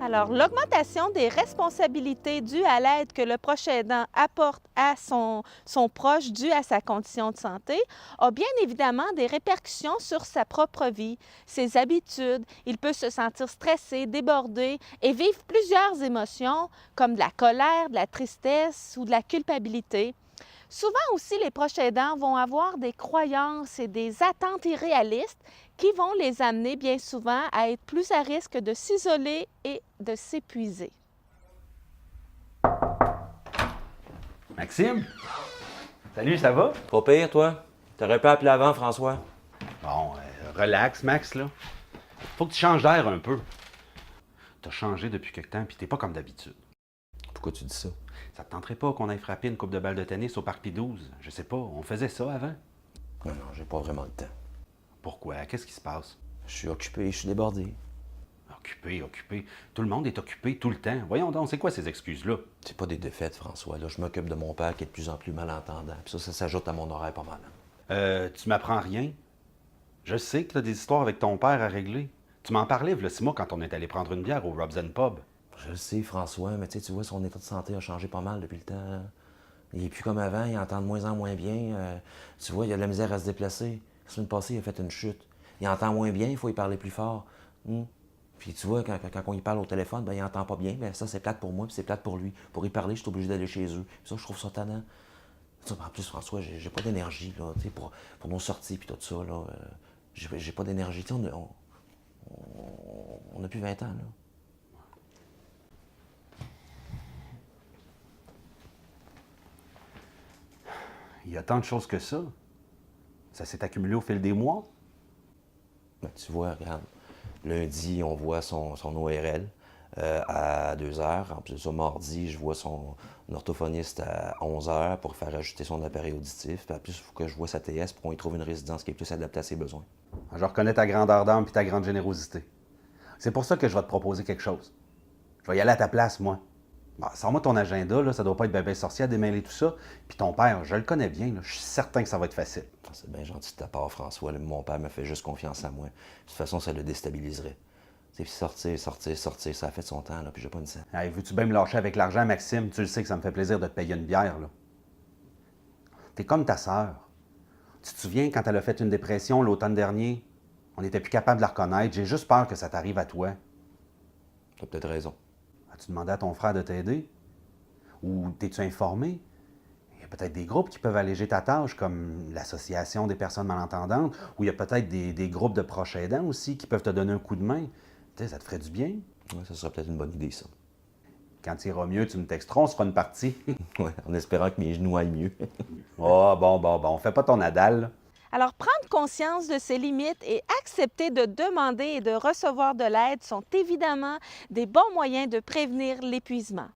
Alors, l'augmentation des responsabilités dues à l'aide que le proche aidant apporte à son proche dû à sa condition de santé a bien évidemment des répercussions sur sa propre vie, ses habitudes. Il peut se sentir stressé, débordé et vivre plusieurs émotions comme de la colère, de la tristesse ou de la culpabilité. Souvent aussi, les proches aidants vont avoir des croyances et des attentes irréalistes qui vont les amener bien souvent à être plus à risque de s'isoler et de s'épuiser. Maxime? Salut, ça va? Pas pire, toi? T'aurais pu appeler avant, François. Bon, relax, Max, là. Faut que tu changes d'air un peu. T'as changé depuis quelque temps, puis t'es pas comme d'habitude. Pourquoi tu dis ça? Ça te tenterait pas qu'on aille frapper une coupe de balles de tennis au Parc Pie-12? Je sais pas, on faisait ça avant. Non, j'ai pas vraiment le temps. Pourquoi? Qu'est-ce qui se passe? Je suis occupé, je suis débordé. Occupé. Tout le monde est occupé tout le temps. Voyons donc, c'est quoi ces excuses-là? C'est pas des défaites, François. Là, je m'occupe de mon père qui est de plus en plus malentendant. Puis ça s'ajoute à mon horaire pas mal. Tu m'apprends rien? Je sais que t'as des histoires avec ton père à régler. Tu m'en parlais, v'là 6 mois, quand on est allé prendre une bière au Robson Pub. Je le sais, Françoais, mais tu vois, son état de santé a changé pas mal depuis le temps. Il est plus comme avant, il entend de moins en moins bien. Tu vois, il a de la misère à se déplacer. La semaine passée, il a fait une chute. Il entend moins bien, il faut y parler plus fort. Puis tu vois, quand on y parle au téléphone, ben, il entend pas bien. Ben, ça, c'est plate pour moi, puis c'est plate pour lui. Pour y parler, je suis obligé d'aller chez eux. Puis ça, je trouve ça tannant. En plus, François, j'ai pas d'énergie là, pour nos sorties puis tout ça. Là, j'ai pas d'énergie. On a plus 20 ans. Là. Il y a tant de choses que ça. Ça s'est accumulé au fil des mois. Ben, tu vois, regarde, lundi, on voit son ORL à 2 heures. En plus de ça, mardi, je vois son orthophoniste à 11 heures pour faire ajouter son appareil auditif. Puis en plus, il faut que je vois sa TS pour qu'on y trouve une résidence qui est plus adaptée à ses besoins. Je reconnais ta grandeur d'âme et ta grande générosité. C'est pour ça que je vais te proposer quelque chose. Je vais y aller à ta place, moi. Bon, sors-moi ton agenda, là, ça doit pas être bien sorcier à démêler tout ça. Puis ton père, je le connais bien, là, je suis certain que ça va être facile. C'est bien gentil de ta part, François. Là, mon père me fait juste confiance à moi. De toute façon, ça le déstabiliserait. Puis sortir, ça a fait son temps, là, puis j'ai pas une scène. Hey, veux-tu bien me lâcher avec l'argent, Maxime? Tu le sais que ça me fait plaisir de te payer une bière, là. T'es comme ta sœur. Tu te souviens quand elle a fait une dépression l'automne dernier? On n'était plus capable de la reconnaître. J'ai juste peur que ça t'arrive à toi. T'as peut-être raison. As-tu demandé à ton frère de t'aider? Ou t'es-tu informé? Il y a peut-être des groupes qui peuvent alléger ta tâche, comme l'Association des personnes malentendantes, ou il y a peut-être des groupes de proches aidants aussi qui peuvent te donner un coup de main. Tu sais, ça te ferait du bien. Ouais, ça serait peut-être une bonne idée, ça. Quand tu iras mieux, tu me texteras, on se fera une partie. Ouais, en espérant que mes genoux aillent mieux. Oh, bon, fais pas ton Nadal, là. Alors, prendre conscience de ses limites et accepter de demander et de recevoir de l'aide sont évidemment des bons moyens de prévenir l'épuisement.